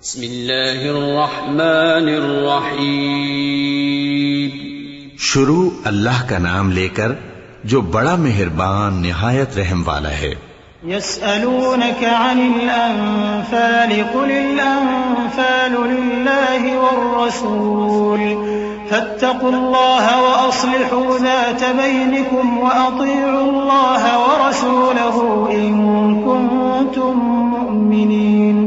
बिस्मिल्लाहिर्रहमानिर्रहीम। शुरू अल्लाह का नाम लेकर जो बड़ा मेहरबान निहायत रहम वाला है। यसअलूनका अनिल अनफाल कुलिल अनफालु लिल्लाहि वर्रसूल फत्तकुल्लाह व अस्लिहू ज़ात बैनिकुम व अतीउल्लाह व रसूलहू इन कुंतुम मुमिनीन।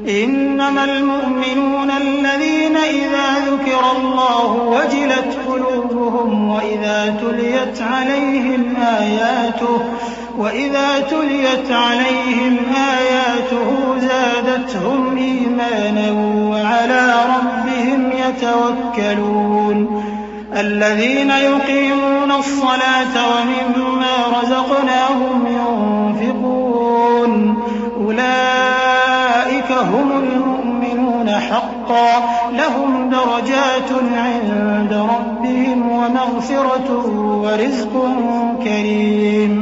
इन्नमल मुमिनून अल्लज़ीना इज़ा ज़ुकिरल्लाहु वजिलत क़ुलूबुहुम व इज़ा तुलियत अलैहिम आयातुहु ज़ादतहुम ईमाना व अला रब्बिहिम यतवक्कलून। الذين يقيمون الصلاة ومما رزقناهم ينفقون أولئك هم المؤمنون حقا لهم درجات عند ربهم ومغفرة ورزق كريم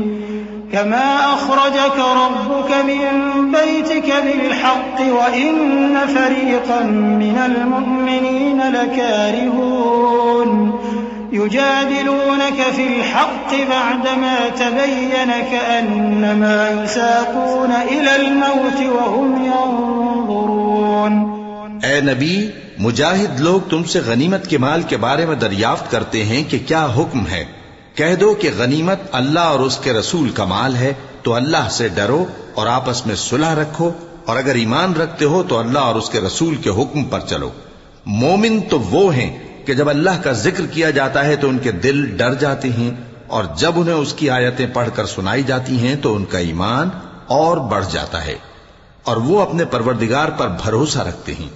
كما أخرجك ربك من بيتك بالحق وإن فريقا من المؤمنين لكارهون يجادلونك في الحق بعدما تبين كأنما يساقون إلى الموت وهم ينظرون। ए नबी, मुजाहिद लोग तुमसे गनीमत के माल के बारे में दरियाफ्त करते हैं कि क्या हुक्म है। कह दो कि गनीमत अल्लाह और उसके रसूल का माल है, तो अल्लाह से डरो और आपस में सुलह रखो, और अगर ईमान रखते हो तो अल्लाह और उसके रसूल के हुक्म पर चलो। मोमिन तो वो हैं कि जब अल्लाह का जिक्र किया जाता है तो उनके दिल डर जाते हैं, और जब उन्हें उसकी आयतें पढ़कर सुनाई जाती हैं तो उनका ईमान और बढ़ जाता है, और वो अपने परवरदिगार पर भरोसा रखते हैं।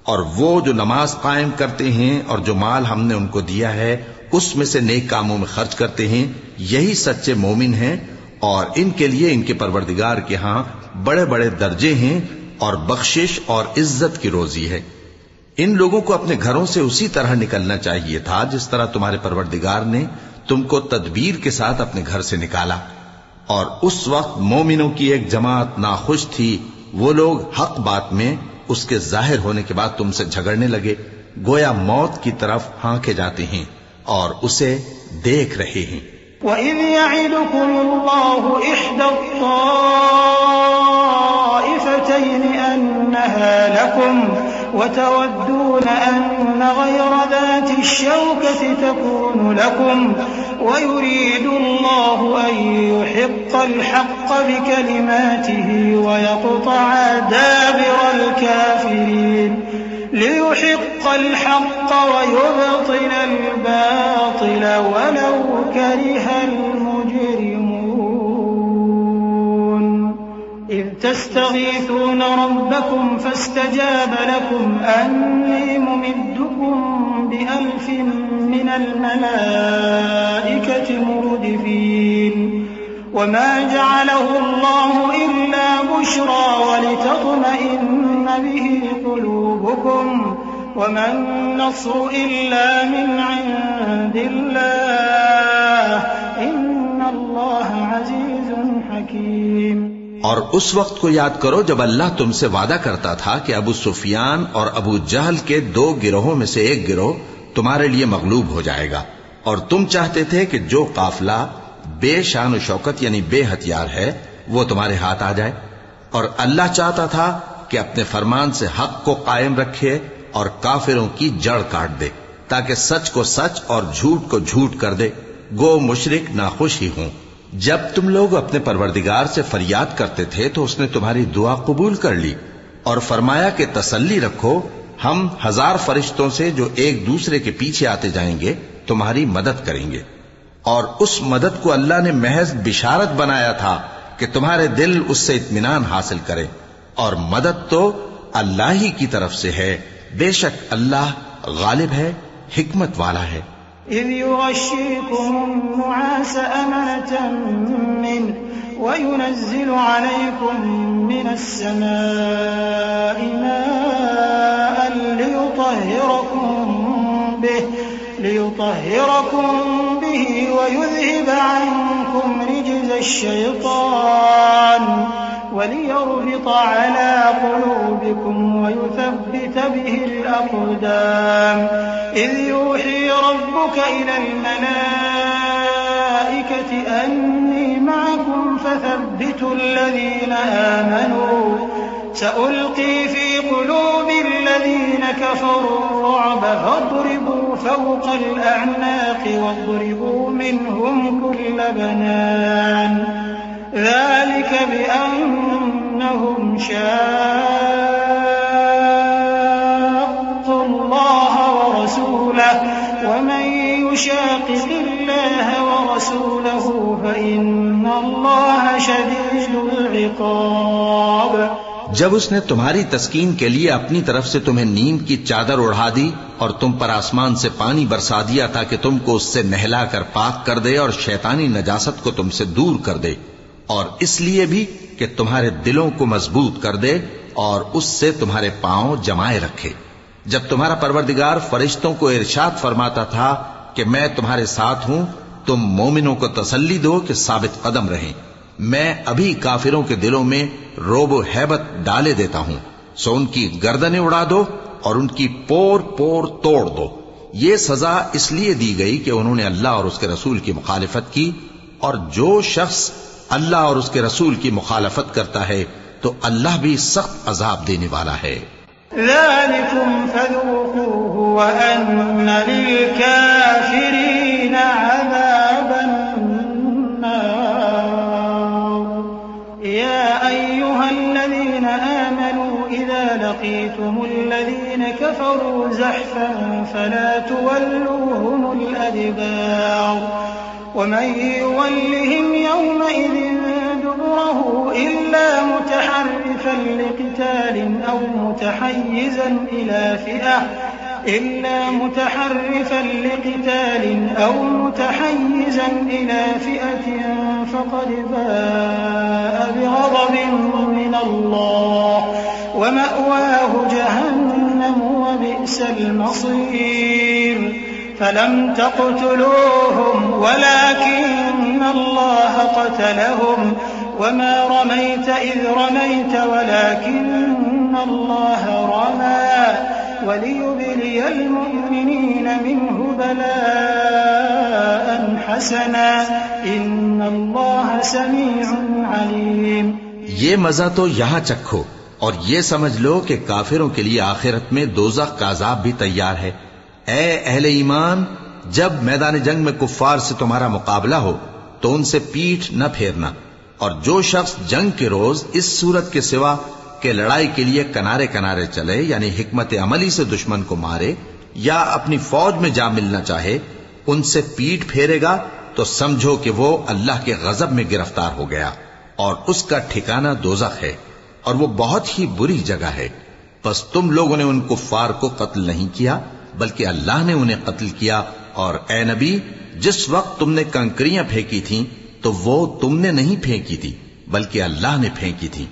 और वो जो नमाज कायम करते हैं और जो माल हमने उनको दिया है उसमें से नेक कामों में खर्च करते हैं, यही सच्चे मोमिन हैं, और इनके लिए इनके परवरदिगार के यहाँ बड़े बड़े दर्जे हैं और बख्शिश और इज्जत की रोजी है। इन लोगों को अपने घरों से उसी तरह निकलना चाहिए था जिस तरह तुम्हारे परवरदिगार ने तुमको तदबीर के साथ अपने घर से निकाला। और उस वक्त मोमिनों की एक जमात नाखुश थी। वो लोग हक बात में उसके जाहिर होने के बाद तुमसे झगड़ने लगे, गोया मौत की तरफ हांके जाते हैं और उसे देख रहे हैं। वइज़ यइदुकुमुल्लाहु इह्दा त्ताइफ़तैनि अन्नहा लकुम वतवद्दून अन्न गयरा ज़ाति श्शौकति तकूनु लकुम वयुरीदुल्लाहु अन युहिक़्क़ल हक़्क़ बिकलिमातिहि वयक़्तअ दाबिरल काफ़िरीन लियुहिक़्क़ الحق ويبطل الباطل ولو كره المجرمون إذ تستغيثون ربكم فاستجاب لكم أني ممدكم بألف من الملائكة مردفين وما جعله الله إلا بشرى ولتطمئن به قلوبكم وما النصر إلا من عند الله إن الله عزيز حكيم। और उस वक्त को याद करो जब अल्लाह तुमसे वादा करता था कि अबू सुफियान और अबू जहल के दो गिरोहों में से एक गिरोह तुम्हारे लिए मगलूब हो जाएगा, और तुम चाहते थे कि जो काफिला बेशान शौकत यानी बेहथियार है वो तुम्हारे हाथ आ जाए, और अल्लाह चाहता था कि अपने फरमान से हक को कायम रखे और काफिरों की जड़ काट दे, ताकि सच को सच और झूठ को झूठ कर दे। गो मुशरिक नाखुश ही हों। जब तुम लोग अपने परवरदिगार से फरियाद करते थे तो उसने तुम्हारी दुआ कबूल कर ली और फरमाया कि तसल्ली रखो, हम 1000 फरिश्तों से जो एक दूसरे के पीछे आते जाएंगे तुम्हारी मदद करेंगे। और उस मदद को अल्लाह ने महज बिशारत बनाया था कि तुम्हारे दिल उससे इत्मीनान हासिल करें, और मदद तो अल्लाह ही की तरफ से है। बेशक अल्लाह गालिब है, हिकमत वाला है। إذ يغشيكم النعاس أمنة منه وينزل عليكم من السماء ماء ليطهركم به ويذهب عنكم رجز الشيطان وليربط على قلوبكم ويثبت به الأقدام إذ يوحي ربك إلى الملائكة أني معكم فثبتوا الذين آمنوا سألقي في قلوب الذين كفروا الرعب فاضربوا فوق الأعناق واضربوا منهم كل بنان ذلك بأنهم شاقوا الله ورسوله ومن يشاقق الله ورسوله فإن الله شديد العقاب। जब उसने तुम्हारी तस्कीन के लिए अपनी तरफ से तुम्हें नींद की चादर उढ़ा दी और तुम पर आसमान से पानी बरसा दिया ताकि तुमको उससे नहला कर पाक कर दे और शैतानी नजासत को तुमसे दूर कर दे, और इसलिए भी कि तुम्हारे दिलों को मजबूत कर दे और उससे तुम्हारे पांव जमाए रखे। जब तुम्हारा परवरदिगार फरिश्तों को इरशाद फरमाता था कि मैं तुम्हारे साथ हूं, तुम मोमिनों को तसल्ली दो कि साबित कदम रहें। मैं अभी काफिरों के दिलों में रोब हैबत डाले देता हूं, सो उनकी गर्दनें उड़ा दो और उनकी पोर पोर तोड़ दो। ये सजा इसलिए दी गई कि उन्होंने अल्लाह और उसके रसूल की मुखालिफत की, और जो शख्स अल्लाह और उसके रसूल की मुखालफत करता है तो अल्लाह भी सख्त अजाब देने वाला है। ज़ालिकुम फ़ज़ूक़ूहु व अन्न लिल-काफ़िरीन अज़ाबन नार। या अय्युहल्लज़ीन आमनू इज़ा लक़ीतुमुल्लज़ीन कफ़रू ज़हफ़न फ़ला तुवल्लूहुमुल अदबार वमन युवल्लिहिम यौमइज़ दुबुरहु इल्ला मुतहर्रिफन लिक़ितालिन अव मुतहय्यिज़न इला फ़िअतिन फ़क़द बाअ बिग़ज़बिन मिनल्लाह वमअवाहु जहन्नम वबि'सल मसीर। फलम तक़्तुलूहुम वलाकिन्न अल्लाह क़तलहुम वमा रमैत इज़ रमैत वलाकिन्न अल्लाह रमा वलियुब्लियल मुमिनीन मिन्हु बलाअन हसना इन्नल्लाह समीउन अलीम। ये मजा तो यहाँ चखो और ये समझ लो कि काफिरों के लिए आखिरत में दोज़ख का अज़ाब भी तैयार है। ए अहले ईमान, जब मैदान जंग में कुफ्फार से तुम्हारा मुकाबला हो तो उनसे पीठ न फेरना, और जो शख्स जंग के रोज इस सूरत के सिवा के लड़ाई के लिए किनारे किनारे चले, यानी हिकमत अमली से दुश्मन को मारे या अपनी फौज में जा मिलना चाहे, उनसे पीठ फेरेगा तो समझो कि वो अल्लाह के गजब में गिरफ्तार हो गया और उसका ठिकाना दोज़ख है और वो बहुत ही बुरी जगह है। बस तुम लोगों ने उन कुफ्फार को कत्ल नहीं किया बल्कि अल्लाह ने उन्हें कत्ल किया, और ए नबी, जिस वक्त तुमने कंकरियां फेंकी थीं तो वो तुमने नहीं फेंकी थी बल्कि अल्लाह ने फेंकी थी।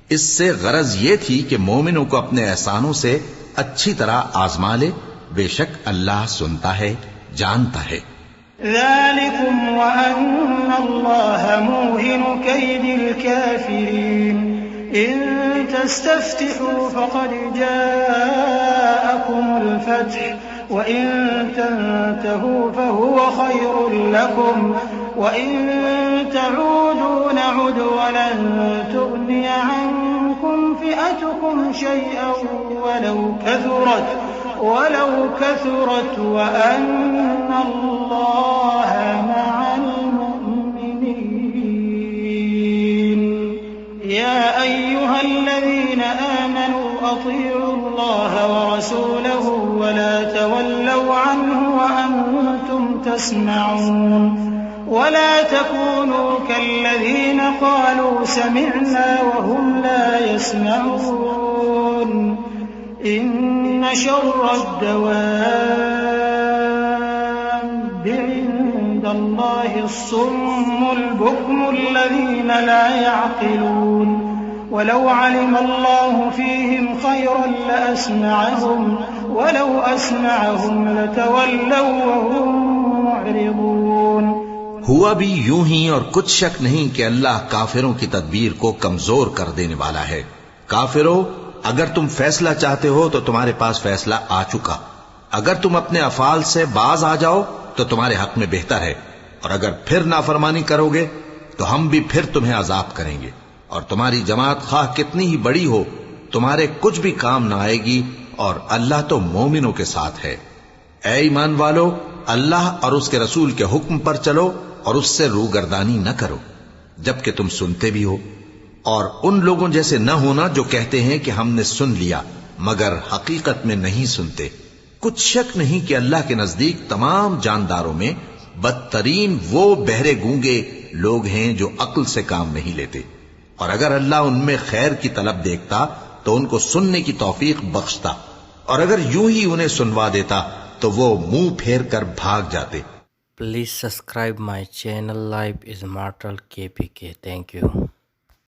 इससे गरज ये थी कि मोमिनों को अपने एहसानों से अच्छी तरह आजमा ले, बेशक अल्लाह सुनता है, जानता है। ज़ालिकुम व अन्नल्लाह मूहिनु कैदिल काफिरीन इन तस्तफ्तिहू फ़क़द जाअकुमुल फ़त्ह व इन तंतहू फ़हुव खैरुल लकुम व इन तऊदू नउद वलन तुग़निय अन्कुम फ़िअतुकुम शयअन वलौ कथुरत व अन्नल्लाह मअल मुमिनीन। या अय्युहल्लज़ीन आमनू अतीउल्लाह व रसूलहु व ला तवल्लव अन्हु व अंतुम तस्मऊन वला तकूनू कल्लज़ीन क़ालू समिअना व हुम ला यस्मऊन। इन्न शर्रद्दवाब्बि इंदल्लाहि अस्सुम्मुल बुक्मुल्लज़ीन ला यअक़िलून वलौ अलिमल्लाहु फ़ीहिम ख़ैरन लअस्मअहुम वलौ अस्मअहुम लतवल्लव वहुम मुअरिदून। हुआ भी यूं ही और कुछ शक नहीं कि अल्लाह काफिरों की तदबीर को कमजोर कर देने वाला है। काफिरों, अगर तुम फैसला चाहते हो तो तुम्हारे पास फैसला आ चुका। अगर तुम अपने अफाल से बाज आ जाओ तो तुम्हारे हक में बेहतर है, और अगर फिर नाफरमानी करोगे तो हम भी फिर तुम्हें अजाब करेंगे, और तुम्हारी जमात खाह कितनी ही बड़ी हो तुम्हारे कुछ भी काम ना आएगी, और अल्लाह तो मोमिनों के साथ है। ऐ ईमान वालो, अल्लाह और उसके रसूल के हुक्म पर चलो और उससे रूगर्दानी न करो जबकि तुम सुनते भी हो, और उन लोगों जैसे न होना जो कहते हैं कि हमने सुन लिया मगर हकीकत में नहीं सुनते। कुछ शक नहीं कि अल्लाह के नजदीक तमाम जानदारों में बदतरीन वो बहरे गूंगे लोग हैं जो अक्ल से काम नहीं लेते, और अगर अल्लाह उनमें खैर की तलब देखता तो उनको सुनने की तौफीक बख्शता, और अगर यूं ही उन्हें सुनवा देता तो वो मुंह फेर कर भाग जाते। Please subscribe my channel Life is Mortal KPK. Thank you.